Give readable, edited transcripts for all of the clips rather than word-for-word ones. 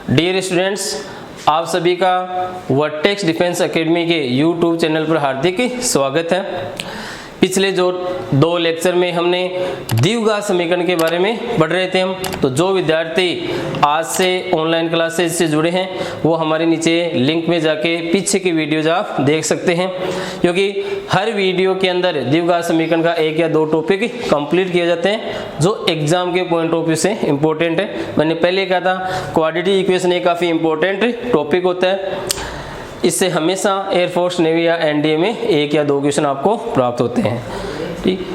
Dear students, आप सभी का वर्टेक्स डिफेंस एकेडमी के यूट्यूब चैनल पर हार्दिक स्वागत है। पिछले जो 2 लेक्चर में हमने द्विघात समीकरण के बारे में पढ़ रहे थे तो जो विद्यार्थी आज से ऑनलाइन क्लासेस से जुड़े हैं वो हमारे नीचे लिंक में जाके पीछे की वीडियोज आप देख सकते हैं, क्योंकि हर वीडियो के अंदर द्विघात समीकरण का 1 या 2 टॉपिक कंप्लीट किए जाते हैं जो एग्जाम के पॉइंट ऑफ व्यू से इम्पोर्टेंट है। मैंने पहले कहा था क्वाड्रेटिक इक्वेशन एक काफ़ी इंपॉर्टेंट टॉपिक होता है, इससे हमेशा एयरफोर्स नेवी या एनडीए में 1 या 2 क्वेश्चन आपको प्राप्त होते हैं। ठीक,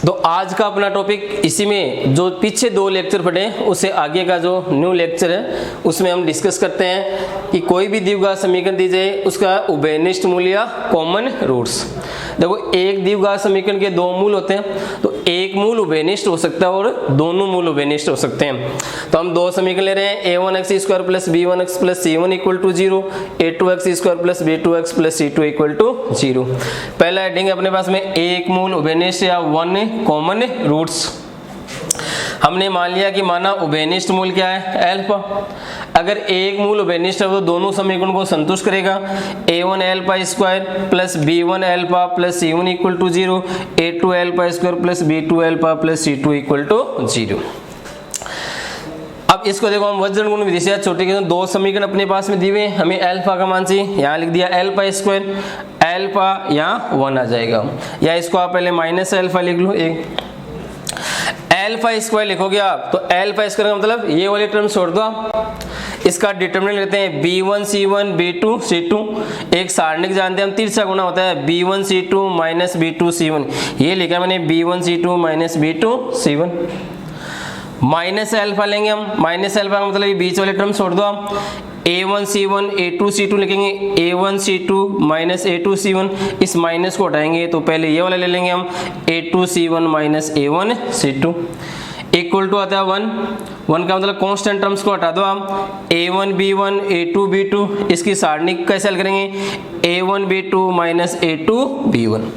तो आज का अपना टॉपिक इसी में जो पीछे 2 लेक्चर पढ़े उससे आगे का जो न्यू लेक्चर है उसमें हम डिस्कस करते हैं कि कोई भी द्विघात समीकरण दी जाए उसका उभयनिष्ठ मूल या कॉमन रूट्स। देखो, एक द्विघात समीकरण के 2 मूल होते हैं, तो एक मूल उभयनिष्ठ हो सकता है और दोनों मूल उभयनिष्ठ हो सकते हैं। तो हम 2 समीकरण ले रहे हैं, a1x² plus b1x plus c1 equal to 0, a2x² plus b2x plus c2 equal to 0। पहला हेडिंग है अपने पास में एक मूल उभयनिष्ठ या 1 कॉमन रूट्स। हमने मान लिया कि माना उभयनिष्ठ मूल क्या है, अल्फा। अगर एक मूल उभयनिष्ठ है तो दोनों समीकरण को संतुष्ट करेगा। a1 alpha square plus b1 alpha plus c1 equal to 0, a2 alpha square plus b2 alpha plus c2 equal to 0। अब इसको देखो, हम वज्र गुण विधि से छोटे के 2 समीकरण अपने पास में दिए हुए, हमें अल्फा का मान चाहिए, यहाँ लिख दिया अल्फा स्क्वायर, अल्फा यहाँ 1 आ जाएगा, या इसको आप पहले माइनस अल्फा लिख लो। एक अल्फा स्क्वायर लिखोगे आप तो अल्फा स्क्वायर का मतलब ये वाले टर्म छोड़ दो आप। इसका डिटरमिनेंट लेते हैं b1 c1 b2 c2। एक सारणिक जानते हैं हम, तिरछा गुना होता है b1 c2 minus b2 c1। ये लिखा मैंने b1 c2 minus b2 c1। Minus alpha लेंगे हम, माइनस अल्फा का मतलब ये बीच वाले टर्म छोड़ दो आप। a1 c1 a2 c2 लिखेंगे, a1 c2 minus a2 c1। इस माइनस को हटाएंगे तो पहले ये वाला ले लेंगे हम, a2 c1 minus a1 c2 equal to आता है 1 का मतलब कांस्टेंट टर्म्स को हटा दो आप। a1 b1 a2 b2, इसकी सारणिक कैसे हल करेंगे, a1 b2 minus a2 b1।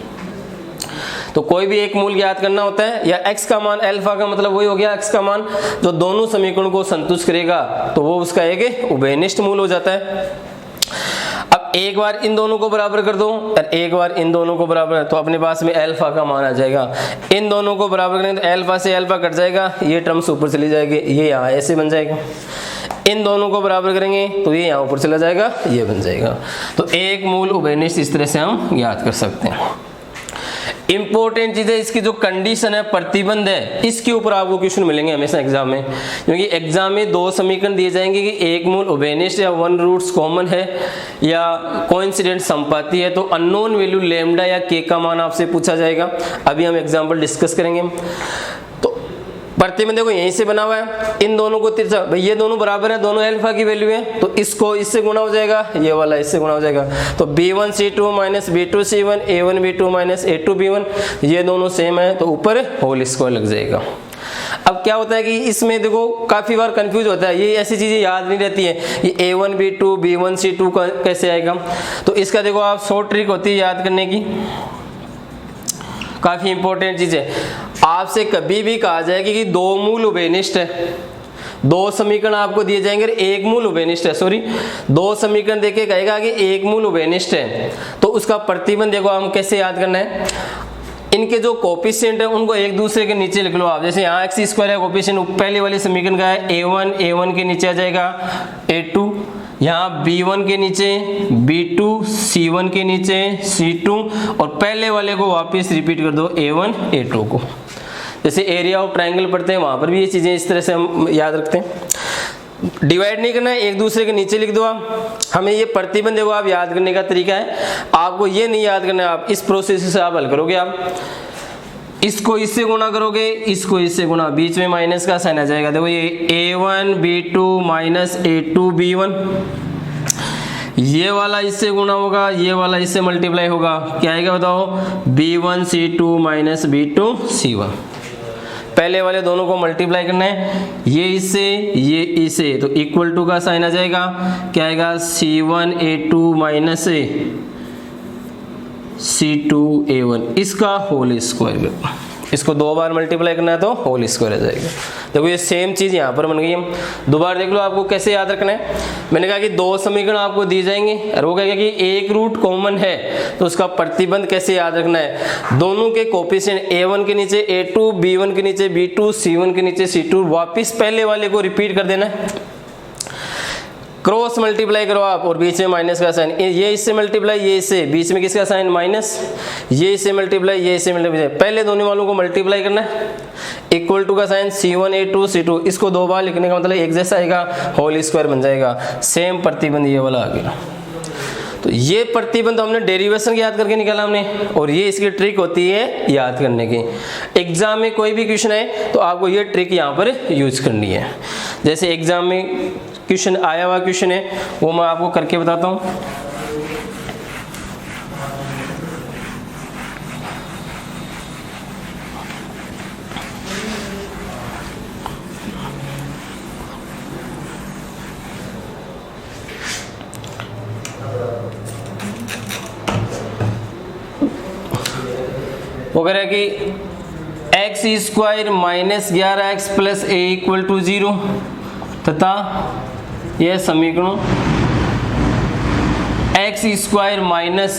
तो कोई भी एक मूल ज्ञात करना होता है, या x का मान अल्फा का मतलब वही हो गया x का मान जो दोनों समीकरणों को संतुष्ट करेगा तो वो उसका एक उभयनिष्ठ मूल हो जाता है। अब एक बार इन दोनों को बराबर कर दो और एक बार इन दोनों को बराबर, तो अपने पास में अल्फा का मान आ जाएगा। इन दोनों को बराबर करेंगे तो अल्फा से अल्फा कट जाएगा, ये टर्म्स ऊपर चली जाएगी, ये यहाँ ऐसे बन जाएगा। इन दोनों को बराबर करेंगे तो ये यहाँ ऊपर चला जाएगा, ये बन जाएगा। तो एक मूल उभयनिष्ठ इस तरह से हम ज्ञात कर सकते हैं। इंपॉर्टेंट चीज है इसकी जो कंडीशन है, प्रतिबंध है, इसके ऊपर आपको क्वेश्चन मिलेंगे हमेशा एग्जाम में, क्योंकि एग्जाम में 2 समीकरण दिए जाएंगे कि एक मूल उभयनिष्ठ या 1 रूट्स कॉमन है या कोइंसिडेंट संपाती है, तो अननोन वैल्यू लैम्डा या के का मान आपसे पूछा जाएगा। अभी हम एग्जाम्पल डिस्कस करेंगे। प्रतिबंध देखो यहीं से बना हुआ है, इन दोनों को तिरछा, भाई ये दोनों बराबर है, दोनों अल्फा की वैल्यू है, तो इसको इससे गुणा हो जाएगा, ये वाला इससे गुणा हो जाएगा। तो b1 c2 minus b2 c1, a1 b2 minus a2 b1, ये दोनों सेम है तो ऊपर होल स्क्वायर लग जाएगा। अब क्या होता है कि इसमें देखो काफी बार कंफ्यूज होता है, ये ऐसी चीजें याद नहीं रहती है, ये a1 b2 b1 c2 कैसे आएगा। तो इसका देखो आप शॉर्ट ट्रिक होती है याद करने की, काफी इंपॉर्टेंट चीज है। आपसे कभी भी कहा जाएगा कि 2 मूल उभयनिष्ठ है, 2 समीकरण आपको दिए जाएंगे, एक मूल उभयनिष्ठ है, सॉरी 2 समीकरण देके कहेगा कि एक मूल उभयनिष्ठ है, तो उसका प्रतिबंध देखो हम कैसे याद करना है। इनके जो कोफिशिएंट है उनको एक दूसरे के नीचे लिख लो आप। जैसे यहाँ x स्क्वायर है, कोफिशिएंट पहले वाले समीकरण का है a1 के नीचे आ जाएगा a2, यहाँ b1 के नीचे b2, c1 के नीचे c2, और पहले वाले को वापस रिपीट कर दो a1 a2 को। जैसे एरिया ऑफ ट्रायंगल पढ़ते हैं वहां पर भी ये चीजें इस तरह से हम याद रखते हैं। डिवाइड नहीं करना है, एक दूसरे के नीचे लिख दो आप। हमें ये प्रतिबंध देखो आप याद करने का तरीका है, आपको ये नहीं याद करना है, आप इस प्रोसेस से आप हल करोगे। आप इसको इससे गुणा करोगे, इसको इससे गुणा, बीच में माइनस का साइन आ जाएगा। देखो ये a1 b2 minus a2 b1, ये वाला इससे गुणा होगा, ये वाला इससे मल्टीप्लाई होगा, क्या आएगा बताओ, b1 c2 minus b2 c1। पहले वाले दोनों को मल्टीप्लाई करना है, ये इससे ये इसे, तो इक्वल टू का साइन आ जाएगा, क्या आएगा, c1 a2 minus c2 a1, इसका होल स्क्वायर। इसको 2 बार मल्टीप्लाई करना है तो होल स्क्वायर आ जाएगा। देखो ये सेम चीज़ यहाँ पर बन गई है। दोबारा देख लो आपको कैसे याद रखना है। मैंने कहा कि 2 समीकरण आपको दिए जाएंगे और वो कहेगा कि एक रूट कॉमन है तो उसका प्रतिबंध कैसे याद रखना है। दोनों के कोफिशिएंट a1 के नीचे a2, b1 के नीचे b2, c1 के नीचे c2, वापिस पहले वाले को रिपीट कर देना है। क्रॉस मल्टीप्लाई करो आप और बीच में माइनस का साइन, ये इससे मल्टीप्लाई, ये इससे, बीच में किसका साइन माइनस, ये इससे मल्टीप्लाई, ये इससे मल्टीप्लाई, पहले दोनों वालों को मल्टीप्लाई करना है। इक्वल टू का साइन c1 a2 c2, इसको 2 बार लिखने का मतलब एक जैसा आएगा, होल स्क्वायर बन जाएगा। सेम प्रतिबंध ये वाला आ गया। तो ये प्रतिबंध हमने डेरिवेशन याद करके निकाला हमने, और ये इसकी ट्रिक होती है याद करने की। एग्जाम में कोई भी क्वेश्चन है तो आपको ये ट्रिक यहाँ पर यूज करनी है। जैसे एग्जाम में क्वेश्चन आया हुआ क्वेश्चन है वो मैं आपको करके बताता हूँ। वो कह रहा है कि X square minus 11x plus A equal to 0 तथा यह समीकरण X square minus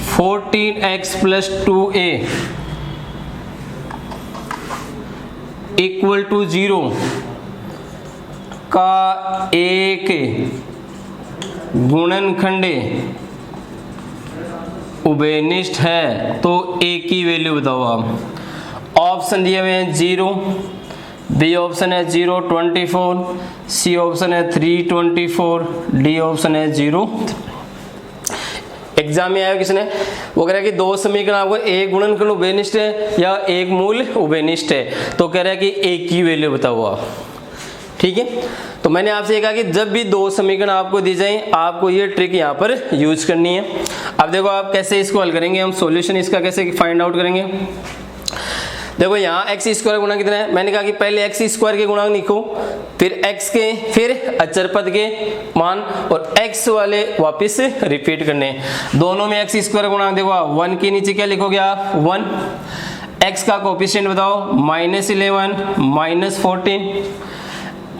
14x plus 2a equal to 0 का एक गुणनखंड उभयनिष्ठ है तो a की वैल्यू बताओ आप। ऑप्शन दिए हुए हैं 0, बी ऑप्शन है 0 24, सी ऑप्शन है 3 24, डी ऑप्शन है 0। एग्जाम में आया किसने, वो कह रहा है कि 2 समीकरण आपको एक गुणनखंड उभयनिष्ठ है या एक मूल उभयनिष्ठ है, तो कह रहा है कि a की वैल्यू बताओ आप। ठीक है, तो मैंने आपसे कहा कि जब भी 2 समीकरण आपको दी जाए आपको ये ट्रिक यहाँ पर यूज करनी है। अब देखो आप कैसे इसको हल करेंगे, हम सॉल्यूशन इसका कैसे फाइंड आउट करेंगे। देखो यहाँ एक्स स्क्वायर गुणा कितना है, मैंने कहा कि पहले एक्स स्क्वायर के गुणांक लिखो, फिर एक्स के, फिर अचर पद के मान और एक्स वाले वापस रिपीट करने। दोनों में एक्स स्क्वायर गुणांक देखो 1 के नीचे क्या लिखोगे आप 1, एक्स का कोफिशिएंट बताओ -11 -14,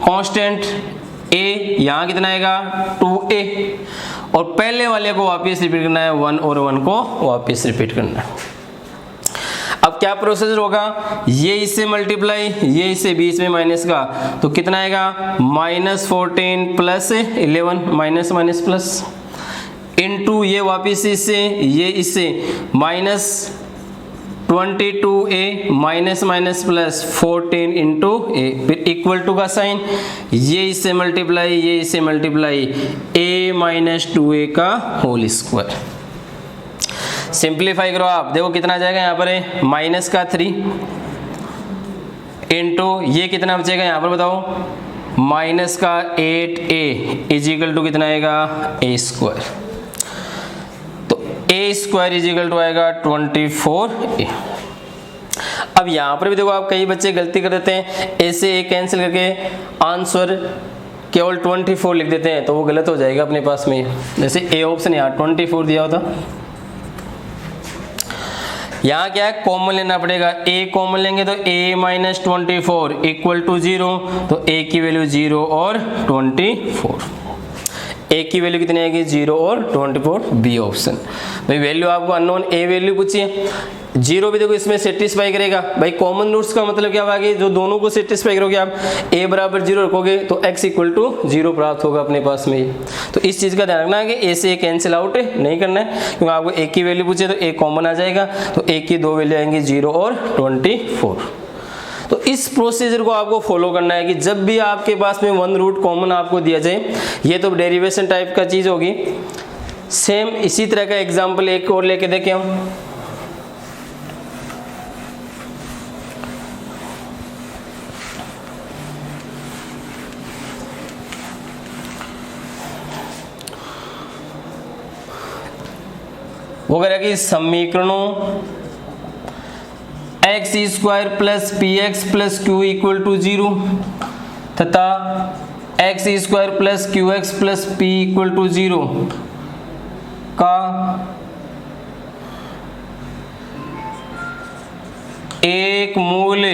कांस्टेंट a यहाँ कितना आएगा 2a, और पहले वाले को वापस रिपीट करना है 1 और 1 को वापस रिपीट करना है। अब क्या प्रोसीजर होगा, ये इससे मल्टीप्लाई, ये इससे बीच में माइनस का, तो कितना आएगा -14 plus 11 minus minus plus into ये वापस इससे, ये इससे -22a minus minus plus 14 into a, फिर इक्वल टू का साइन, ये इससे मल्टीप्लाई, ये इससे मल्टीप्लाई, a माइनस 2a का होल स्क्वायर। सिंप्लीफाई करो आप, देखो कितना जाएगा यहाँ पर है माइनस का 3 इंटू ये कितना बचेगा यहाँ पर बताओ माइनस का 8a इजिकल टू कितना आएगा a स्क्वायर, तो a स्क्वायर इजिकल टू आएगा 24a। अब यहाँ पर भी देखो आप कई बच्चे गलती कर देते हैं, a से a कैंसिल करके आंसर केवल 24 लिख देते हैं, तो वो गलत हो जाएगा अपने पास में। जैसे a ऑप्शन यहाँ 24 दिया होता, यहाँ क्या है कॉमन लेना पड़ेगा, a कॉमन लेंगे तो a माइनस 24 इक्वल टू 0, तो a की वैल्यू 0 और 24, a की वैल्यू कितनी आएगी 0 और 24, बी ऑप्शन। भाई वैल्यू आपको अननोन a वैल्यू पूछिए, 0 भी देखो इसमें सेटिस्फाई करेगा। भाई कॉमन रूट्स का मतलब क्या होगा कि जो दोनों को सेटिस्फाई करोगे आप, a बराबर 0 रखोगे तो x इक्वल टू 0 प्राप्त होगा अपने पास में। तो इस चीज़ का ध्यान रखना है कि a से a कैंसिल आउट नहीं करना है, क्योंकि आपको a की वैल्यू पूछे तो a कॉमन आ जाएगा, तो a की 2 वैल्यू आएंगी 0 और 24। तो इस प्रोसीजर को आपको फॉलो करना है कि जब भी आपके पास में 1 रूट कॉमन आपको दिया जाए, ये तो डेरिवेशन टाइप का चीज़ होगी। सेम इसी तरह का एग्जाम्पल एक और लेके देखें हम। वो कह रहा है कि समीकरणों X square plus P X plus Q equal to 0 तथा X square plus Q X plus P equal to 0 का एक मूल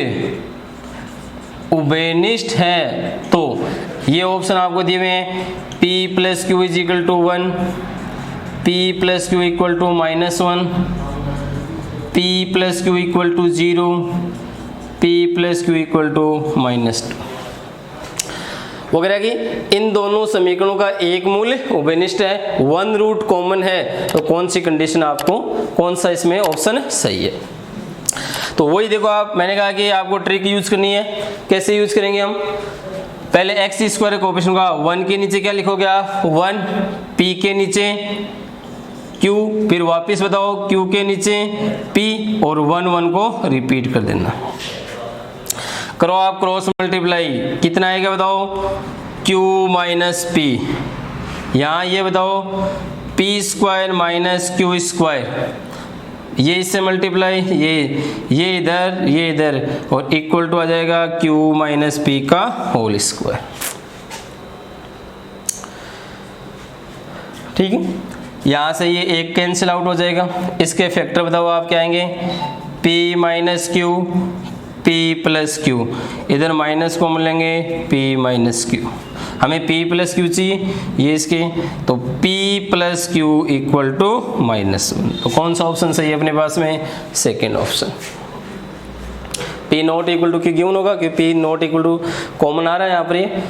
उभयनिष्ठ है तो ये ऑप्शन आपको दिए हुए हैं, P plus Q is equal to 1, P plus Q equal to -1, P plus Q equal to 0, P plus Q equal to -2 वगैरह की। इन दोनों समीकरणों का एक मूल उभयनिष्ठ है, वन रूट कॉमन है, तो कौन सी कंडीशन आपको, कौन सा इसमें ऑप्शन सही है। तो वही देखो आप, मैंने कहा कि आपको ट्रिक यूज करनी है। कैसे यूज करेंगे हम, पहले एक्स स्क्वायर कोएफिशिएंट का 1 के नीचे क्या लिखोगे आप, 1, P के नीचे Q, फिर वापस बताओ Q के नीचे P और 1 को रिपीट कर देना। करो आप क्रॉस मल्टीप्लाई, कितना आएगा बताओ, Q माइनस P, यहाँ ये बताओ P square minus Q square, ये इससे मल्टीप्लाई, ये इधर और इक्वल टू आ जाएगा Q माइनस P का होल स्क्वायर। ठीक है, यहाँ से ये एक कैंसिल आउट हो जाएगा। इसके फैक्टर बताओ आप क्या आएंगे, P minus Q, P plus Q, इधर माइनस को मिलेंगे P माइनस Q, हमें P प्लस Q चाहिए, ये इसके, तो P plus Q equal to -1। तो कौन सा ऑप्शन सही है अपने पास में, second option. P not equal to Q given होगा, क्योंकि P not equal to common आ रहा है यहाँ पर।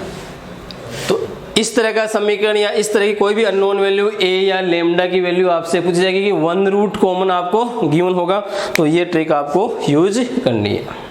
तो इस तरह का समीकरण या इस तरह की कोई भी अननोन वैल्यू a या लेमडा की वैल्यू आपसे पूछी जाएगी कि वन रूट कॉमन आपको गिवन होगा, तो ये ट्रिक आपको यूज करनी है।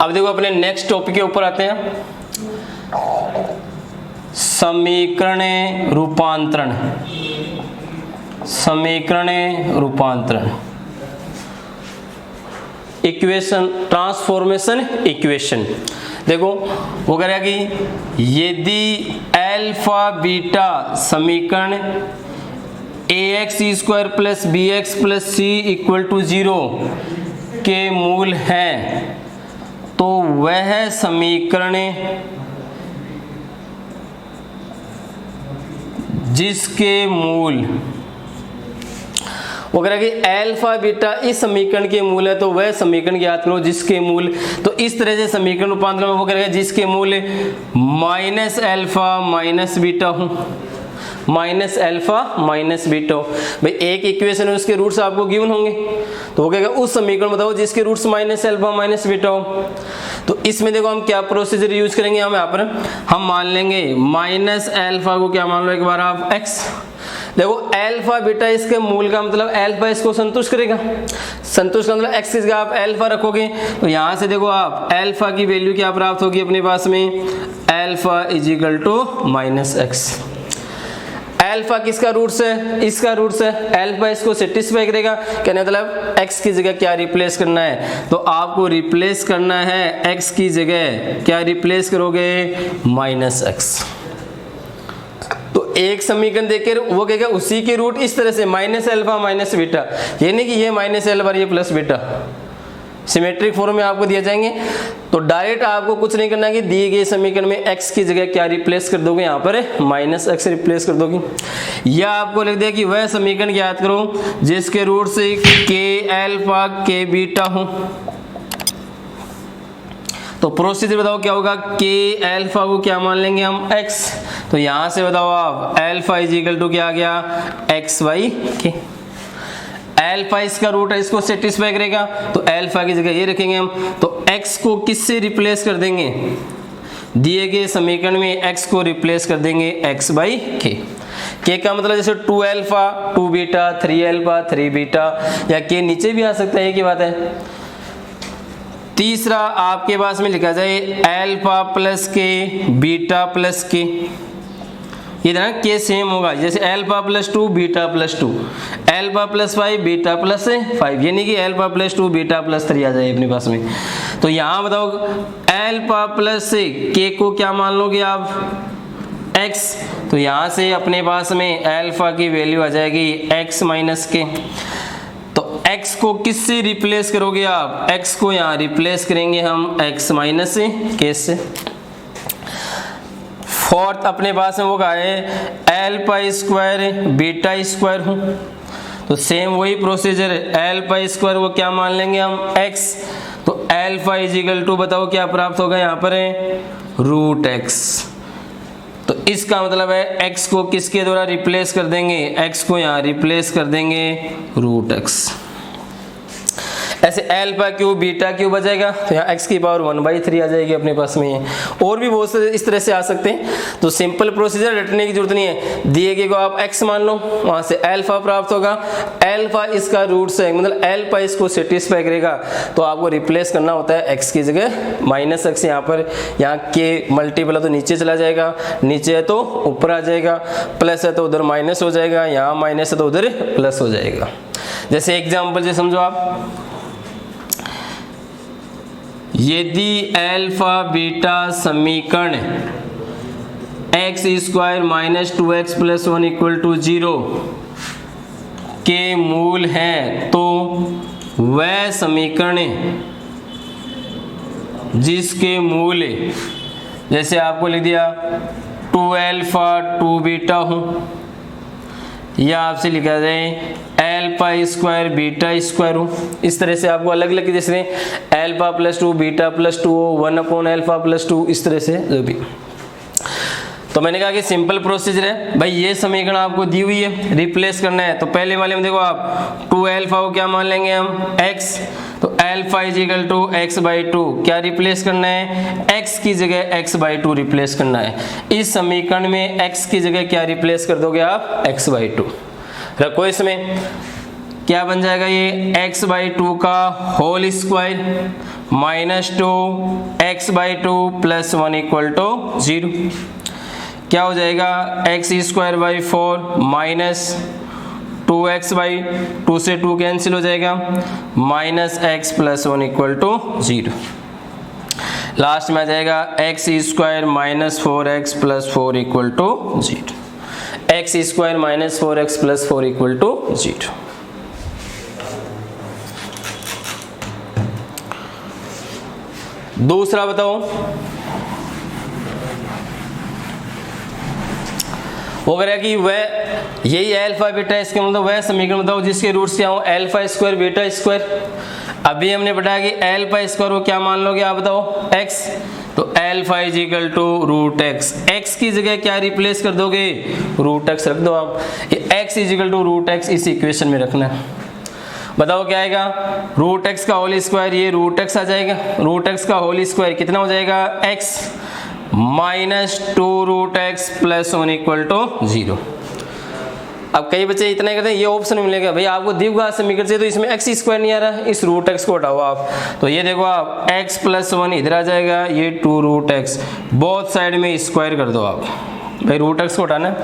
अब देखो अपने नेक्स्ट टॉपिक के ऊपर आते हैं, समीकरण रूपांतरण। समीकरण रूपांतरण, इक्वेशन, ट्रांसफॉर्मेशन इक्वेशन। देखो वो कह रहा है कि यदि अल्फा बीटा समीकरण ax square plus bx plus c equal to 0 के मूल हैं तो वह समीकरण जिसके मूल, वो कह रहा है कि अल्फा बीटा इस समीकरण के मूल है तो वह समीकरण ज्ञात करो जिसके मूल, तो इस तरह से समीकरण रूपांतरण में वो कह रहा है जिसके मूल माइनस अल्फा माइनस बीटा हो, माइनस अल्फा माइनस बीटा हो। भाई एक इक्वेशन है उसके रूट्स आपको गिवन होंगे, तो वो कहेगा उस समीकरण बताओ जिसके roots minus alpha minus beta हो। तो इसमें देखो हम क्या प्रोसीजर यूज करेंगे, हम यहाँ पर हम मान लेंगे माइनस अल्फा को क्या मान लो एक बार आप x। देखो अल्फा बीटा इसके मूल का मतलब अल्फा इसको संतुष्ट करेगा, संतुष्ट का मतलब x की जगह आप अल्फा रखोगे, तो यहाँ से देखो आप अल्फा की वैल्यू क्या प्राप्त होगी अपने पास में, alpha is equal to minus X. Alpha किसका रूट्स है, इसका रूट्स है, अल्फा इसको सेटिस्फाई करेगा, कहने मतलब x की जगह क्या रिप्लेस करना है, तो आपको रिप्लेस करना है x की जगह क्या रिप्लेस करोगे, माइनस एक्स। तो एक समीकरण देखकर वो कहेगा उसी के रूट इस तरह से माइनस अल्फा माइनस बीटा, ये नहीं कि ये माइनस अल्फा ये प्लस बीटा, सिमेट्रिक फॉर्म में आपको दिए जाएंगे। तो डायरेक्ट आपको कुछ नहीं करना है कि दिए गए समीकरण में x की जगह क्या रिप्लेस कर दोगे, यहाँ पर माइनस एक्स रिप्लेस कर दोगे, या आपको लिख दिया कि वह समीकरण याद करो जिसके रूट से के अल्फा के बीटा हो। तो प्रोसीजर बताओ क्या होगा, के अल्फा को क्या मान लेंगे हम x, तो यहां से बताओ आप अल्फा इज इक्वल टू क्या आ गया, एक्स बाई के। अल्फा इसका रूट है, इसको सेटिस्फाई करेगा, तो अल्फा की जगह ये रखेंगे हम, तो x को किससे रिप्लेस कर देंगे, दिए गए समीकरण में x को रिप्लेस कर देंगे x बाई के का मतलब जैसे 2 अल्फा 2 बीटा 3 अल्फा 3 बीटा, या के नीचे भी आ सकता है, एक ही बात है। तीसरा आपके पास में लिखा जाए अल्फा प्लस के बीटा प्लस के, ये ना के सेम होगा, जैसे alpha plus 2 beta plus 2, alpha plus 5 beta plus 5, ये नहीं कि अल्फा प्लस 2 बीटा प्लस 3 आ जाए अपने पास में। तो यहाँ बताओ अल्फा प्लस के को क्या मान लोगे आप, x, तो यहाँ से अपने पास में अल्फा की वैल्यू आ जाएगी x माइनस के। तो x को किससे रिप्लेस करोगे आप, x को यहाँ रिप्लेस करेंगे हम x माइनस के से। फोर्थ अपने पास में वो क्या है, अल्फा स्क्वायर बीटा स्क्वायर हूँ, तो सेम वही प्रोसीजर है, अल्फा स्क्वायर वो क्या मान लेंगे हम x, तो अल्फा इज इक्वल टू बताओ क्या प्राप्त होगा यहाँ पर है रूट x। तो इसका मतलब है x को किसके द्वारा रिप्लेस कर देंगे, x को यहाँ रिप्लेस कर देंगे रूट x। ऐसे अल्फा क्यूब बीटा क्यूब आ जाएगा, तो यहाँ x की पावर 1/3 आ जाएगी अपने पास में। और भी बहुत से इस तरह से आ सकते हैं, तो सिंपल प्रोसीजर रटने की जरूरत नहीं है, दिए गए को आप x मान लो, वहां से अल्फा प्राप्त होगा, अल्फा इसका रूट से मतलब अल्फा इसको सेटिस्फाई करेगा, तो आपको रिप्लेस करना होता है x की जगह माइनस x। यहाँ पर यहाँ के मल्टीपल है तो नीचे चला जाएगा, नीचे है तो ऊपर आ जाएगा, प्लस है तो उधर माइनस हो जाएगा, यहाँ माइनस है तो उधर प्लस हो जाएगा। जैसे एग्जाम्पल से समझो आप, यदि अल्फा बीटा समीकरण X square minus 2x plus 1 equal to 0 के मूल हैं, तो वह समीकरण जिसके मूल, जैसे आपको लिख दिया 2 अल्फा 2 बीटा हूँ, या आपसे लिखा जाए अल्फा स्क्वायर बीटा स्क्वायर हो, इस तरह से आपको अलग अलग, जैसे alpha plus 2 beta plus 2 1 upon alpha plus 2, इस तरह से जो भी। तो मैंने कहा कि सिंपल प्रोसीजर है भाई, ये समीकरण आपको दी हुई है, रिप्लेस करना है। तो पहले वाले में देखो आप 2 अल्फा को क्या मान लेंगे हम x, तो alpha is equal to x/2, क्या रिप्लेस करना है, x की जगह x/2 रिप्लेस करना है। इस समीकरण में x की जगह क्या रिप्लेस कर दोगे आप, x/2 रखो। इसमें क्या बन जाएगा, ये x/2 का whole square minus 2 x/2 plus 1 equal to 0, क्या हो जाएगा x square by 4 minus 2x/2 से 2 कैंसिल हो जाएगा, minus x plus 1 equal to 0। Last में आ जाएगा x square minus 4x plus 4 equal to 0, x square minus 4x plus 4 equal to 0। दूसरा बताओ, वो कह रहा है कि वह यही अल्फा बीटा, इसके मतलब वह समीकरण बताओ जिसके रूट्स क्या हो, अल्फा स्क्वायर बीटा स्क्वायर। अभी हमने बताया कि अल्फा स्क्वायर को क्या मान लोगे आप बताओ, x, तो alpha is equal to root x, x की जगह क्या रिप्लेस कर दोगे, रूट x रख दो आप। ये x is equal to root x इस इक्वेशन में रखना है। बताओ क्या आएगा, रूट x का होल स्क्वायर, ये रूट x आ जाएगा, रूट x का होल स्क्वायर कितना हो जाएगा x minus 2 root x plus 1 equal to 0। अब कई बच्चे इतना ही करते हैं, ये ऑप्शन मिलेगा भाई आपको दिया समीकरण से, तो इसमें x स्क्वायर नहीं आ रहा, इस रूट x को हटाओ आप, तो ये देखो आप x प्लस 1 इधर आ जाएगा, ये 2 रूट x, बोथ साइड में स्क्वायर कर दो आप, भाई रूट x को हटाना,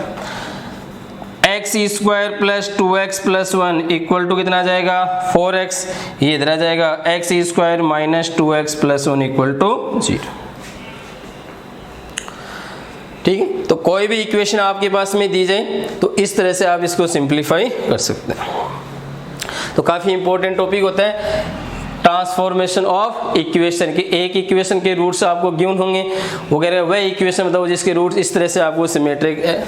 x square plus 2x plus 1 equal to कितना आ जाएगा 4x, ये इधर आ जाएगा x square minus 2x plus 1 equal to 0। ठीक है, तो कोई भी इक्वेशन आपके पास में दी जाए तो इस तरह से आप इसको सिंप्लीफाई कर सकते हैं। तो काफ़ी इंपॉर्टेंट टॉपिक होता है ट्रांसफॉर्मेशन ऑफ इक्वेशन के। एक इक्वेशन के रूट्स आपको गिवन होंगे, वो कह रहे हैं वह इक्वेशन बताओ जिसके रूट्स इस तरह से आपको सिमेट्रिक है,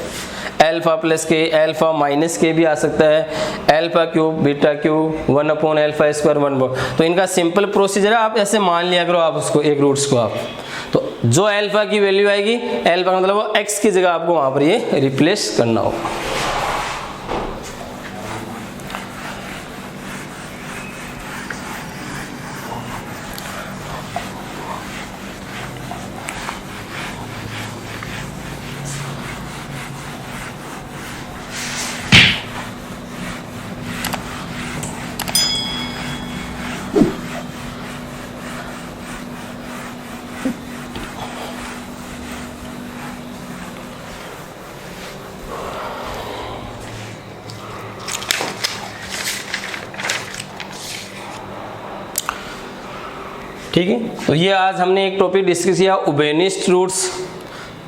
अल्फा प्लस के, अल्फा माइनस के भी आ सकता है, alpha cube beta cube 1 upon alpha square 1। तो इनका सिंपल प्रोसीजर है, आप ऐसे मान लिया करो आप उसको एक रूट्स को आप, तो जो अल्फा की वैल्यू आएगी, अल्फा का मतलब वो x की जगह आपको वहां पर ये रिप्लेस करना होगा। ठीक है, तो ये आज हमने एक टॉपिक डिस्कस किया उभयनिष्ठ रूट्स।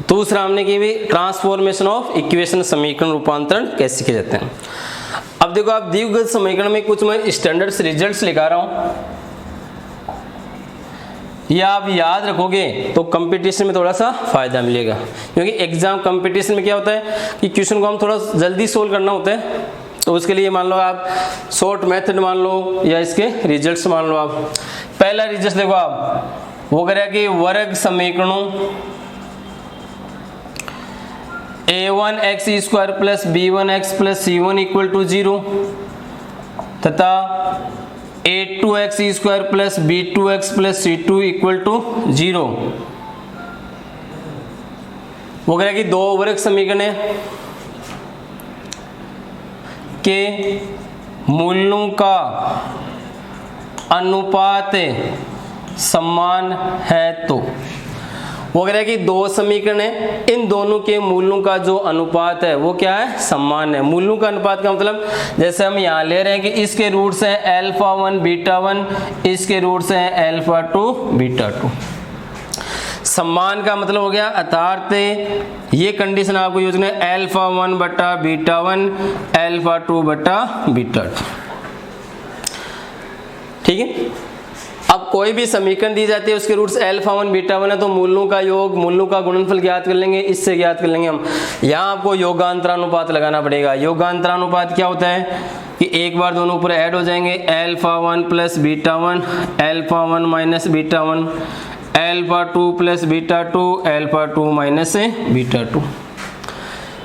दूसरा हमने की भी ट्रांसफॉर्मेशन ऑफ इक्वेशन, समीकरण रूपांतरण कैसे किए जाते हैं। अब देखो आप द्विघात समीकरण में कुछ मैं स्टैंडर्ड्स रिजल्ट्स लिखा रहा हूं, ये आप याद रखोगे तो कंपटीशन में थोड़ा सा फायदा मिलेगा, क्योंकि एग्जाम कंपटीशन में क्या होता है कि क्वेश्चन को हम थोड़ा जल्दी सोल्व करना होता है, तो उसके लिए मान लो आप शॉर्ट मेथड मान लो या इसके रिजल्ट्स मान लो। आप पहला रिजल्ट देखो, आप वो करेगा कि वर्ग समीकरणों a1x square plus b1x plus c1 equal to 0 तथा a2x square plus b2x plus c2 equal to 0, वो कह रहा है कि दो वर्ग समीकरण के मूलों का अनुपात समान है। तो वो कह रहा है कि दो समीकरण है, इन दोनों के मूलों का जो अनुपात है वो क्या है, समान है। मूलों का अनुपात का मतलब जैसे हम यहाँ ले रहे हैं कि इसके रूट्स हैं अल्फा 1 बीटा 1, इसके रूट्स हैं अल्फा 2 बीटा 2। समान का मतलब हो गया अर्थात ये कंडीशन आपको यूज करना है अल्फा 1 बटा बीटा 1 अल्फा 2 बटा बीटा 2, ठीक है। अब कोई भी समीकरण दी जाती है उसके रूट्स अल्फा 1 बीटा 1 है, तो मूलों का योग, मूलों का गुणनफल ज्ञात कर लेंगे, इससे ज्ञात कर लेंगे हम। यहाँ आपको योगांतरानुपात लगाना पड़ेगा। योगांतरानुपात क्या होता है कि एक बार दोनों ऊपर ऐड हो जाएंगे, alpha 1 plus beta 1 alpha 1 minus beta 1 alpha 2 plus beta 2 alpha 2 minus beta 2।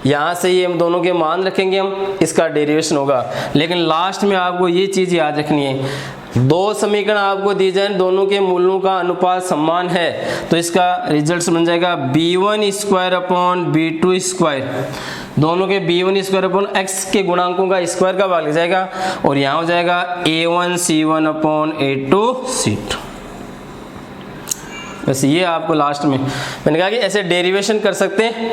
यहाँ से ये हम दोनों के मान रखेंगे, हम इसका डेरिवेशन होगा। लेकिन लास्ट में आपको ये चीज़ याद रखनी है, दो समीकरण आपको दी जाए, दोनों के मूलों का अनुपात समान है, तो इसका रिजल्ट बन जाएगा b1 square upon b2 square. दोनों के b1 स्क्वायर अपॉन x के गुणांकों का स्क्वायर का भाग लग जाएगा, और यहाँ हो जाएगा a1 c1 upon a2 c2। बस ये आपको लास्ट में मैंने कहा कि ऐसे डेरिवेशन कर सकते हैं,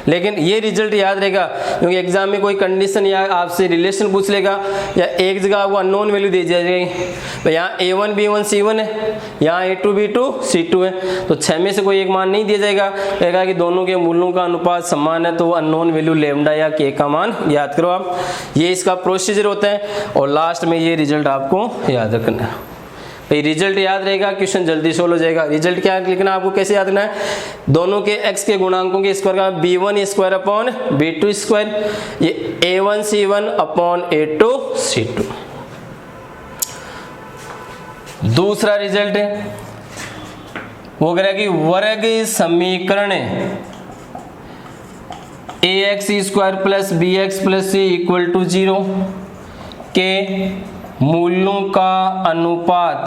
लेकिन ये रिजल्ट याद रहेगा, क्योंकि एग्जाम में कोई कंडीशन या आपसे रिलेशन पूछ लेगा, या एक जगह आपको अननोन वैल्यू दे जाएगी, तो यहाँ a1 b1 c1 है, यहाँ a2 b2 c2 है, तो 6 में से कोई एक मान नहीं दिया जाएगा। कहेगा कि दोनों के मूलों का अनुपात समान है, तो अननोन वैल्यू लेमडा या के का मान याद करो आप। ये इसका प्रोसीजर होता है, और लास्ट में ये रिजल्ट आपको याद रखना है। भाई रिजल्ट याद रहेगा, क्वेश्चन जल्दी सोल्व हो जाएगा। रिजल्ट क्या लिखना आपको, कैसे याद रखना है, दोनों के x के गुणांकों के स्क्वायर का b1 square upon b2 square, ये a1 c1 upon a2 c2। दूसरा रिजल्ट है वो कह रहा है कि वर्ग समीकरण ax square plus bx plus c equal to 0 के मूलों का अनुपात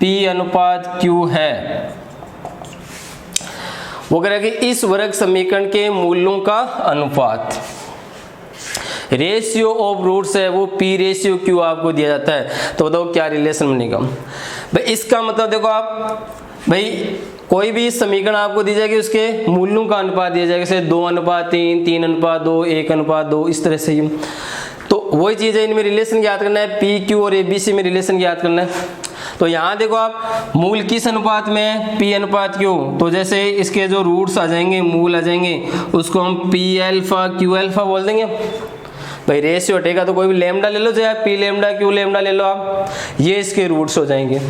P अनुपात Q है। वो कह रहा है कि इस वर्ग समीकरण के मूलों का अनुपात, रेशियो ऑफ रूट्स है वो P रेशियो Q आपको दिया जाता है, तो बताओ क्या रिलेशन बनेगा। भाई इसका मतलब देखो आप, भाई कोई भी समीकरण आपको दी जाएगी, उसके मूलों का अनुपात दिया जाएगा, जैसे 2:3, 3:2, 1:2, इस तरह से। तो वही चीज़ है, इनमें रिलेशन ज्ञात करना है, पी क्यू और एबीसी में रिलेशन ज्ञात करना है। तो यहाँ देखो आप, मूल किस अनुपात में है, पी अनुपात क्यू, तो जैसे इसके जो रूट्स आ जाएंगे, मूल आ जाएंगे, उसको हम पी अल्फा क्यू अल्फा बोल देंगे। भाई रेशियो हटेगा तो कोई भी लेमडा ले लो, चाहे पी लेमडा क्यू लेमडा ले लो आप, ये इसके रूट्स हो जाएंगे।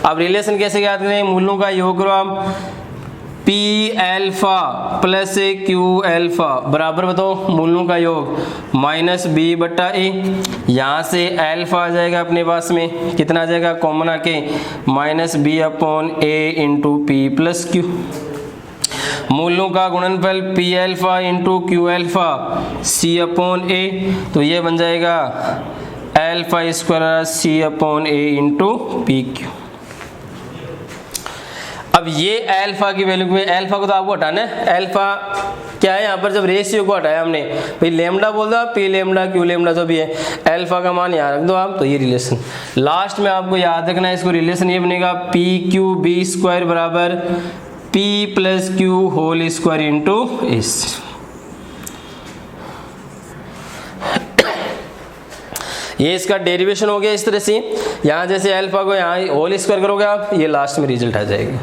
अब रिलेशन कैसे ज्ञात करें, मूलों का योग करो आप, P alpha plus Q alpha बराबर बताओ मूलों का योग माइनस बी बटा ए। यहाँ से अल्फा आ जाएगा अपने पास में, कितना आ जाएगा कॉमन आके, minus B upon a into p plus q. मूलों का गुणनफल p alpha into q alpha c upon a, तो ये बन जाएगा alpha square c upon a into p q. अब ये अल्फा की वैल्यू में, अल्फा को तो आपको हटाना है, अल्फा क्या है यहाँ पर, जब रेशियो को हटाया हमने, भाई लेमडा बोल दो आप, पी लेमडा क्यू लेमडा जो भी है, अल्फा का मान यहाँ रख दो आप, तो ये रिलेशन। लास्ट में आपको याद रखना है इसको, रिलेशन ये बनेगा पी क्यू बी स्क्वायर बराबर P plus Q whole square into S. ये इसका डेरिवेशन हो गया इस तरह से, यहाँ जैसे अल्फा को यहाँ होल स्क्वायर करोगे आप, ये लास्ट में रिजल्ट आ जाएगा।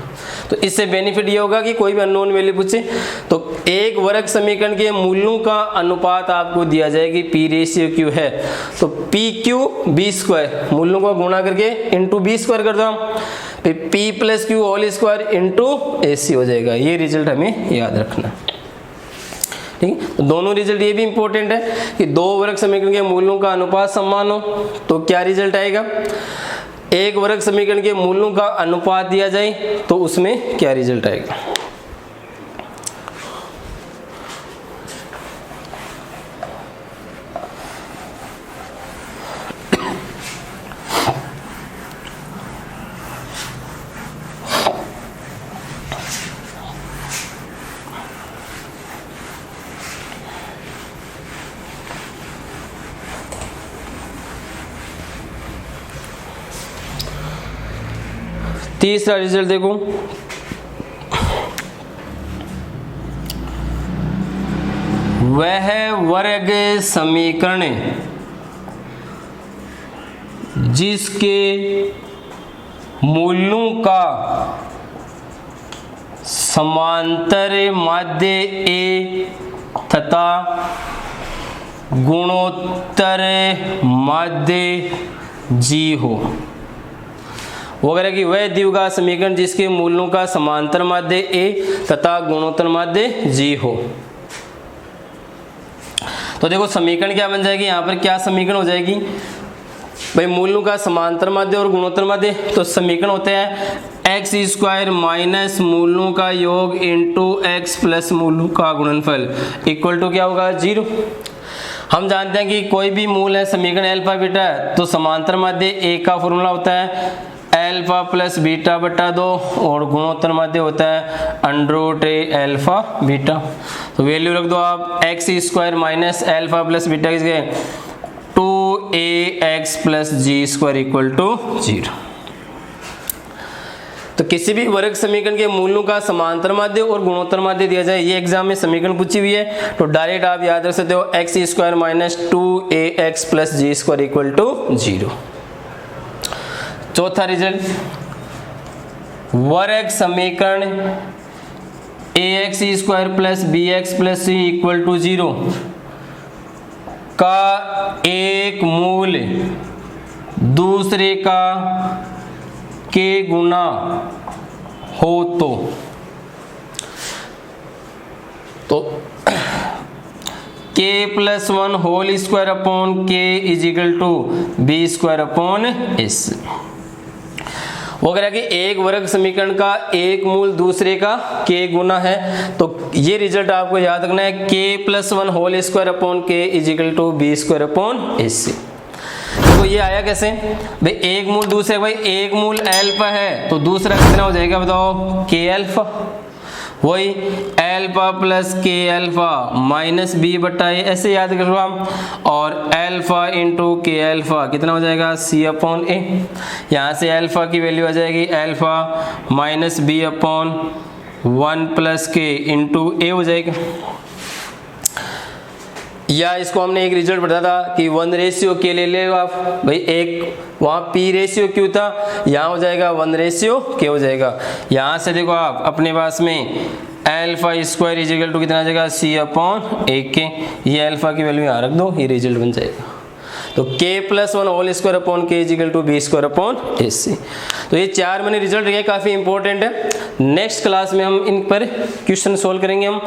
तो इससे बेनिफिट ये होगा कि कोई भी अननोन वैल्यू पूछे तो एक वर्ग समीकरण के मूलों का अनुपात आपको दिया जाएगी पी रेशियो क्यू है, तो पी क्यू बी स्क्वायर, मूलों को गुणा करके इंटू बी स्क्वायर कर दो, फिर p plus Q whole square into a c हो जाएगा। ये रिजल्ट हमें याद रखना, ठीक है। तो दोनों रिजल्ट ये भी इंपॉर्टेंट है कि दो वर्ग समीकरण के मूलों का अनुपात समान हो तो क्या रिजल्ट आएगा, एक वर्ग समीकरण के मूलों का अनुपात दिया जाए तो उसमें क्या रिजल्ट आएगा। तीसरा रिजल्ट देखो, वह वर्ग समीकरण जिसके मूलों का समांतर माध्य ए तथा गुणोत्तर माध्य जी हो। वो कह रहा है कि वह द्विघात समीकरण जिसके मूलों का समांतर माध्य ए तथा गुणोत्तर माध्य जी हो। तो देखो समीकरण क्या बन जाएगी, यहाँ पर क्या समीकरण हो जाएगी भाई, मूलों का समांतर माध्य और गुणोत्तर माध्य, तो समीकरण होते हैं एक्स स्क्वायर माइनस मूलों का योग इंटू एक्स प्लस मूलों का गुणनफल इक्वल टू क्या होगा 0। हम जानते हैं कि कोई भी मूल है समीकरण अल्फा बीटा है तो समांतर माध्य ए का फॉर्मूला होता है अल्फा प्लस बीटा बटा 2 और गुणोत्तर माध्य होता है under root A alpha beta. तो वैल्यू रख दो आप X square minus alpha plus beta की जगह 2ax plus G square equal to 0। तो किसी भी वर्ग समीकरण के मूलों का समांतर माध्य और गुणोत्तर माध्य दिया जाए, ये एग्जाम में समीकरण पूछी हुई है तो डायरेक्ट आप याद रख सकते हो X square minus 2ax plus G square equal to 0। चौथा रिजल्ट, वर्ग समीकरण ax square plus bx plus C equal to 0 का एक मूल दूसरे का के गुना हो तो k plus 1 whole square upon k is equal to B square upon S. वो कह रहा है कि एक वर्ग समीकरण का एक मूल दूसरे का k गुना है, तो ये रिजल्ट आपको याद रखना है k plus 1 whole square upon k is equal to B square upon S. तो ये आया कैसे भाई, एक मूल दूसरे, भाई एक मूल अल्फा है तो दूसरा कितना हो जाएगा बताओ k अल्फा, वही अल्फा प्लस के अल्फा माइनस बी बटा ए, ऐसे याद कर लो आप, और अल्फा इंटू के अल्फा कितना हो जाएगा सी अपॉन ए। यहाँ से अल्फा की वैल्यू आ जाएगी alpha minus B upon 1 plus K into A हो जाएगा। या इसको हमने एक रिजल्ट बताया था कि 1:k ले ले आप भाई, एक वहाँ p रेशियो क्यू था, यहाँ हो जाएगा 1:k हो जाएगा। यहाँ से देखो आप अपने पास में alpha square is equal to कितना आ जाएगा c अपॉन ए के, ये अल्फा की वैल्यू यहाँ रख दो, ये रिजल्ट बन जाएगा। तो k plus 1 whole square upon k is equal to B square upon a c. तो ये 4 मैंने रिजल्ट रखे, काफ़ी इंपॉर्टेंट है। नेक्स्ट क्लास में हम इन पर क्वेश्चन सोल्व करेंगे हम।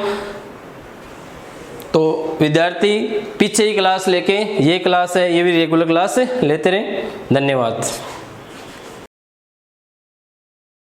तो विद्यार्थी पीछे ही क्लास लेके, ये क्लास है ये भी रेगुलर क्लास लेते रहें। धन्यवाद।